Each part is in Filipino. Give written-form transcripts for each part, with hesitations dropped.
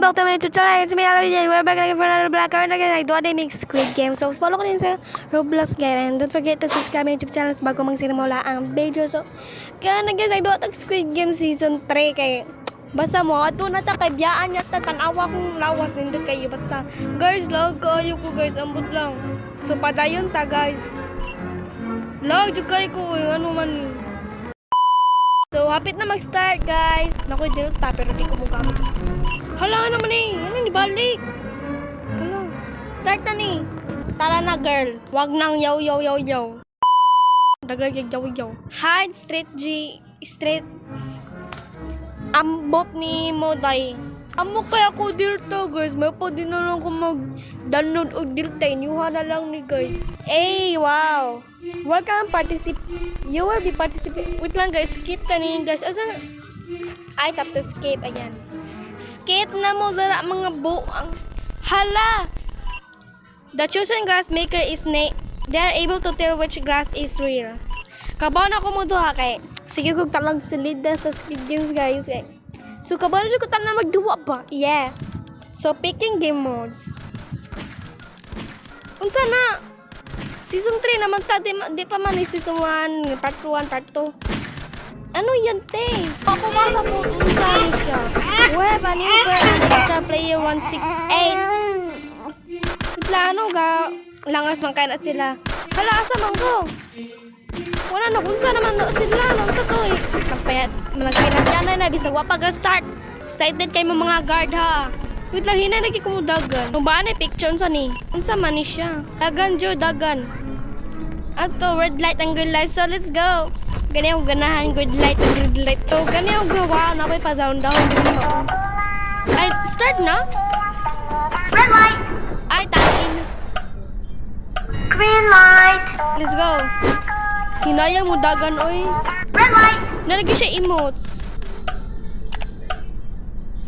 vlog to my YouTube channel. It's me, Aloy. We're back again for another vlog. Kami again, I do a mix Squid Game. So, follow ko din sa Roblox, guys. And don't forget to subscribe my YouTube channel bago magsimula ang video. So, kaya na guys, I do a Squid Game Season 3. Kaya, basta mo, ato na ta, kabyaan niya ta, tanawa kong lawas, nindot kayo. Basta, guys, lag kayo ko, guys. Ambot lang. So, padayon ta, guys. Lag, jud kayo ko, ano man. So, hapit na mag-start, guys. Naku, dinot ta, pero di ko mugamit. Hala naman eh. Ano ni balik? Hala. Start na ni. Tara na, girl. Wag nang yaw. Dagag yaw. Hide, straight G, straight. Ambot ni Moday. Amo kaya ko dilta, guys. May pa din na lang ko mag-download o dilta. Inyuha na lang ni guys. Ay, wow. Welcome, you will be participating. Wait lang, guys. Skip kanina, guys. Asan? I tap to skip. Ayan. Skate na mo dara mga buang. Hala! The chosen glass maker is they are able to tell which glass is real. Kabaw na ko mo duha kay sige kog talang silid sa Squid Games, guys. So kabaw na ko tanan magduwa ba? Yeah. So picking game modes. Unsa na? Season 3 naman ta, di pa man ni season 1, part 1, part 2. Ano yan, te? Ako masa po unsa ni siya. Web, maneuver, and extra player 168. Plano ga, langas man kaya na sila. Hala, asa man ko? Wala na, unsa naman na sila. Unsa to eh. Nagpinagyanan na, bisag wapag start. Excited kayo mga guard ha. Wait lang, hinay lagi ko mo dagan. Kung ba na picture, unsa ni? Unsa man ni siya. Dagan, Jo, dagan. Ato, red light and green light. So, let's go. Gani ako ganahan, good light and good light. So, gani ako gawa. Napay pa down. Ay, start na? Red light. Ay, takin. Green light. Let's go. Hinayang mo dagan, oy. Red light. Nalagay siya emotes.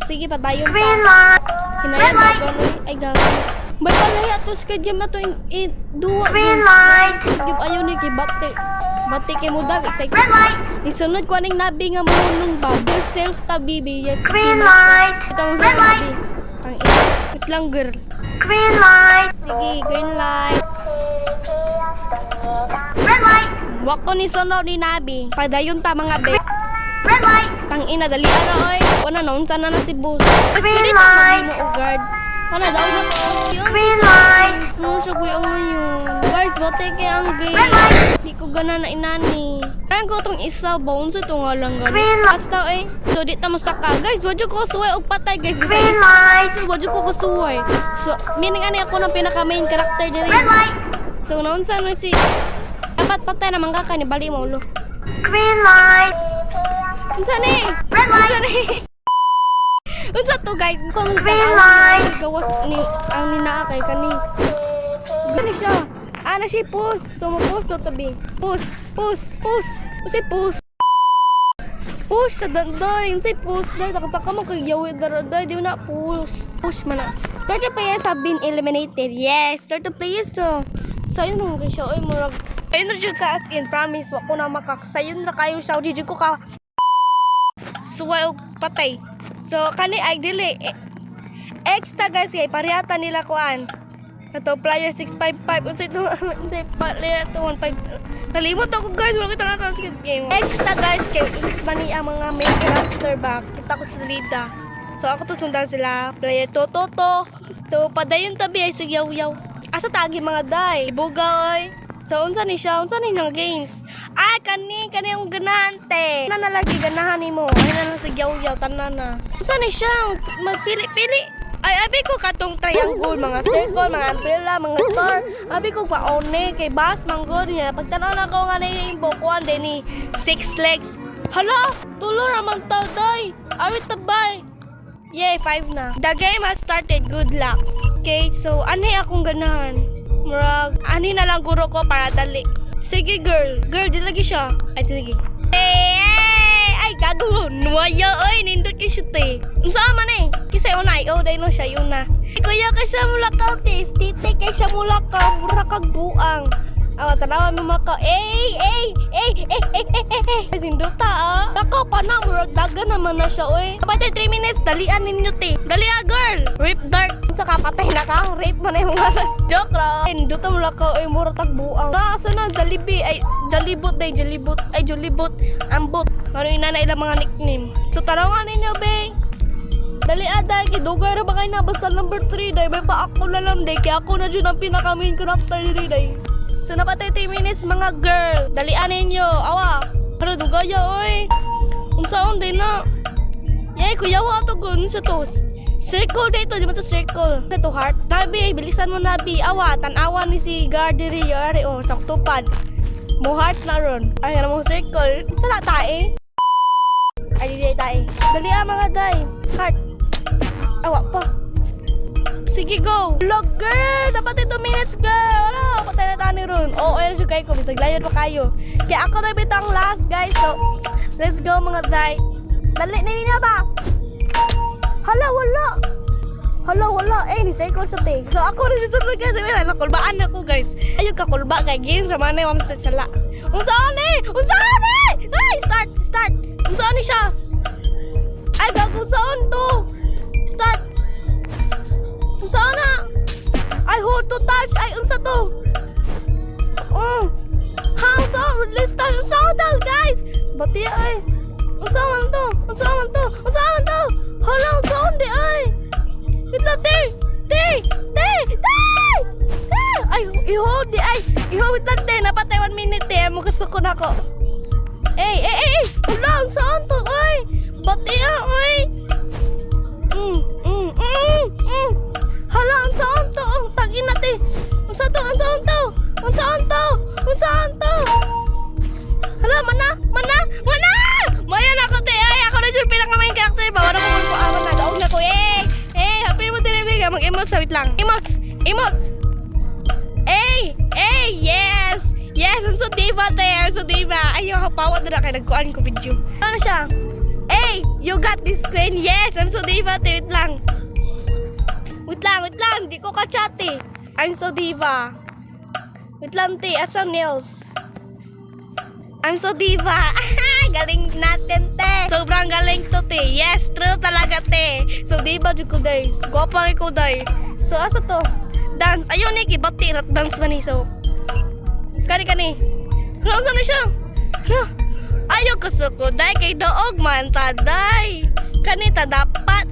Sige, padayon pa. Green light. Hinayang dagan, oy. Ay, gawin. Ba't pala ito, Squid Game na to, duwa. Green light. Squid Game, ayaw ni kibate. Bati kay mo dag, excited. Red light. Isunod ko aning nabi nga mo nung bubble self tabi, biya. Green light. Ito Red light. Ang wait lang, girl. Green light. Sige, green light. Red light. Wak ko ni sunod ni nabi. Padayon ta mga be. Red light. Tang ina, dali ana, oy. Wala na, unsa na si boss. Green Green light. light. Mo, guard. Wala daw na ko. Green light. Smusho ko yung ngayon. Guys, bote kay ang game. Red light. Di ko gana na inani. Parang ko itong isa, bones ito nga lang gano'n. Green light. Basta eh. So, di ta mo saka. Guys, wadyo ko kasuway o patay, guys. Basta Green isa. light. So, wadyo ko kasuway. So, meaning ani ako ng pinaka-main character din. Red light. So, naon sa ano si... Dapat patay naman ka ni bali mo, ulo. Green light. Unsa ni? Red light. Unsa ni? Unsa to, guys? Kung Green light. gawas ni ang ninaa kay kani. Gani siya. Ana siya push. So, mo-push to tabi. Push. Unsay push? Push sa danday. Unsay push? Day, takataka mo kay yawi daraday. Di mo na push. Push man na. 30 players have been eliminated. Yes, 30 players to. Sayon mo kay siya. Oy, murag. Ayun na siya ka as in. Promise. Wako na makakasayon na kayo siya. Di ko ka. Suway o patay. So, kani ay dili. Extra guys, kay parehata nila kuan. Ito, player 655. Unsay player 215. Nalimot ako, guys. Wala kita nga Squid Game. Extra guys, kay Ismani ang mga main character ba. Kita ko sa salida. So, ako to sundan sila. Player 2, Toto. So, padayon tabi ay sigyaw-yaw. Asa tagi mga day. Ibuga, oy. So, unsa ni siya? Unsa ni nga games? Ay, kani ang ganahan, te. Ano na lagi ganahan ni mo? Ay, na lang sigyaw-yaw. Tanan na. Unsa ni siya? Magpili-pili. Ay, abi ko katong triangle, mga circle, mga umbrella, mga star. Abi ko paone kay Bas manggod niya. Pagtanaw na ko nga na yung bukuan din ni 6 legs. Hala, tulo ramang tao, day. Awit tabay. Yay, 5 na. The game has started. Good luck. Okay, so anay akong ganahan. Murag, ani na lang guro ko para dali. Sige, girl. Girl, di lagi siya. Ay, di lagi. Ay, gago. Nuwaya, oy. Nindot ka siya, te. Unsa man eh. Kisay una, ikaw dahil no siya, yun na. Kuya ka siya mulakaw, te. Tite kay siya mulakaw. Mura kag buang. Awa, tanawan mo maka. Sinduta ah. Nako, pana, murag dagan naman na siya, oy. Kapatay, 3 minutes, dalian ninyo, te. Dalia, girl. Rape dark. Sa kapatay na ka, rape mo na yung mga. Joke ra. Sinduta mo lang ka, oy, mura tagbuang. Asa na, Jollibee, ay, Jollibot, day, Jollibot, ay, Jollibot, ambot. Ano yung nanay ilang mga nickname. So, tanawan ninyo, be. Dali aday, kidugay ra ba kayo na basta number 3, day. May pa ako na lang, day. Kaya ako na dyan ang pinaka-main character ni day. So, napatay 3 minutes, mga girl. Dalian ninyo. Awa. Pero dugaya, oy. Unsaon din na. Yay, kuyawa to gun sa to. Circle dito, di ba to circle? Ito heart. Nabi, bilisan mo nabi. Awa, tanawa ni si Garderi. Yari, oh, saktupad. Mo heart na ron. Ay, ano mo circle. Sala tae. Ay, di tae. Dalian, mga day. Heart. Awa pa. Sige, go! Look, girl! Dapat 2 minutes, girl! Ano? Patay na tani ron. Oo, ayun siya kayo ko. Bisag layon pa kayo. Kaya ako na bitang last, guys. So, let's go, mga day. Dali, nini na ba? Hala, wala! Hala, wala. Eh, ni cycle sa te. So, ako rin sisunod, guys. Sabi na, nakulbaan ako, guys. Ayun ka, kulba kay Gin. Sa manay, wamsat sala. Unsaan eh! Unsaan eh! Ay, start! Unsaan eh siya? Ay, gago, saan to? Start! Saan na? Ay, hold to touch. Ay, unsa to? Unsa? Let's start. Unsa daw, guys? Bati ay. Unsa man to? Hala, unsa di ay? Ito, te! Ay, i-hold di ay. I-hold lang, te. Napatay 1 minute, te. Mo gusto ko na ko. Ey! Hala, unsa to, ay? Bati ay. Hala, unsaan to? Tagin natin. Unsaan to? Hala, mana? Maya na ako, te. Ay, ako na dyan pinakamain character. Bawa na ko magpaaman na. Daog na ko. Happy mo tinibig. Mag-emotes. Wait lang. Emotes. Yes. I'm so diva, te. Ayaw, kapawad na kayo. Nagkuhan ko video. Ano siya? You got this queen. Yes, I'm so diva, te. Wait lang. Di ko ka-chat eh. I'm so diva. Wait lang, te. Asa nails? I'm so diva. Galing natin, te. Sobrang galing to, te. Yes, true talaga, te. So diva, di ko, day. Gwapa ko, day. So, asa to? Dance. Ayun, Nikki. Bati. Rat dance man eh. So, kani. Ano, saan na siya? Ano? Ayaw gusto ko, day. Kay doog man, taday. Kanita dapat.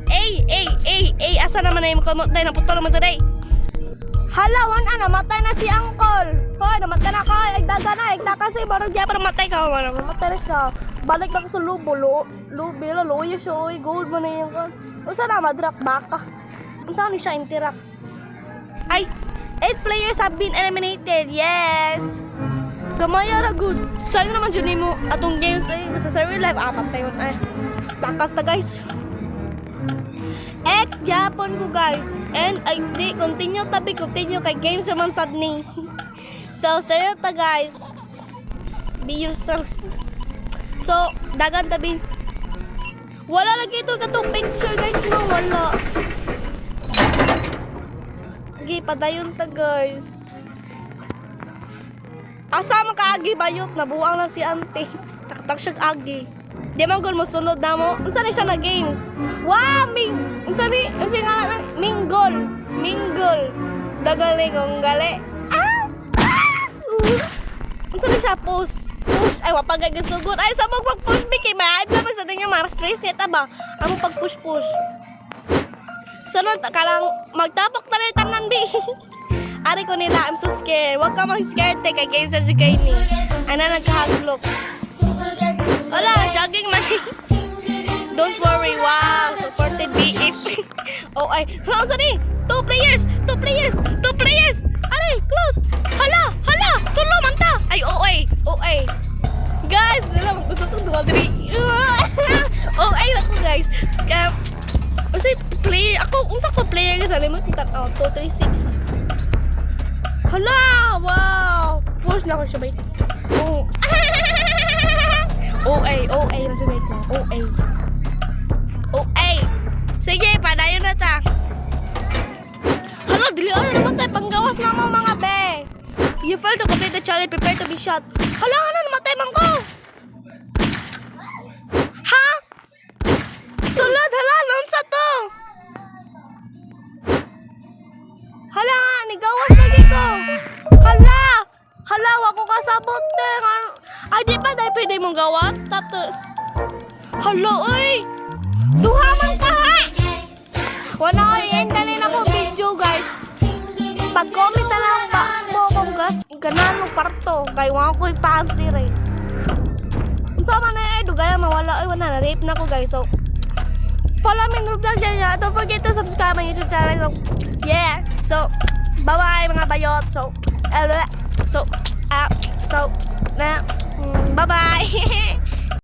Asa naman na yung kamot, day. Naputol naman to, day. Halawan, namatay na si Uncle. Hoy, namatay na ka. Igdaga na. Kasi barang diya para matay ka. Namatay na siya. Balik na ko sa lubo. Lubila, loya siya. Oy, gold man na yung kan. O sana, madrak baka. Saan siya interact? Ay, 8 players have been eliminated. Yes. Gamaya ra good. Sa'yo naman dyan mo atong games ay basta sa real life. Apat na yun ay. Takas na guys. X yapon ko guys. And I continue kay games naman sad ni. So sa'yo ta guys. Be yourself. So dagan tabi. Wala lagi ito katong picture guys no. Wala. Gi padayon ta guys. Asa man kaagi bayot nabuang na si auntie. Taktak siya agi. Di man gud mo sunod na mo. Unsa ni siya na games? Wow, unsa nga mingle. Dagaling ang gali. Unsa ni siya push. Ay wa pagay gasugod. Ay sa mo pag-push biki ba? Ay ba sa dinyo mas stress neta ba? Amo pag-push. Sunod ka lang magtapok na rin tanan bi. Ari ko nila, I'm so scared. Huwag ka mag-scared, kay games na si Kaini. Ano, nagkahaglok. Wala, jogging man. Don't worry, wow. Supported BF. Oh, ay. Hala, saan eh? 2 players. Aray, close. Hala. Tulo, manta. Ay, OA. Guys, nila, gusto itong duwag rin. OA na ko, guys. Kasi player, unsa ko player guys, alam mo, 2, 3, 6. Hala! Wow! Push na ko siya ba? Oh. OA. Resonate mo. OA. Sige, padayon na ta. Hala, dili ano naman tayo. Panggawas na mo mga be. You failed to complete the challenge. Prepare to be shot. Hala, ano? Namatay man ko! Ha? Sulod, hala, lansa to! Hala nga, nigawas lagi ko! Hala! Hala, wako kasabot din! Ay, di ba dahil pwede mong gawas? Tato. Hala, oy! Duha man ka ha! Wala ko, i-end na rin ako video, guys. Pag-comment na lang ba mo kung ganan mo parto. Kaya wala ko i-pants di rin. Kung saan man na dugaya mawala. Ay, wala na. Rape na ko, guys. So, follow me in the vlog dyan. Don't forget to subscribe my YouTube channel. So, yeah. So, bye-bye mga bayot. So, bye-bye.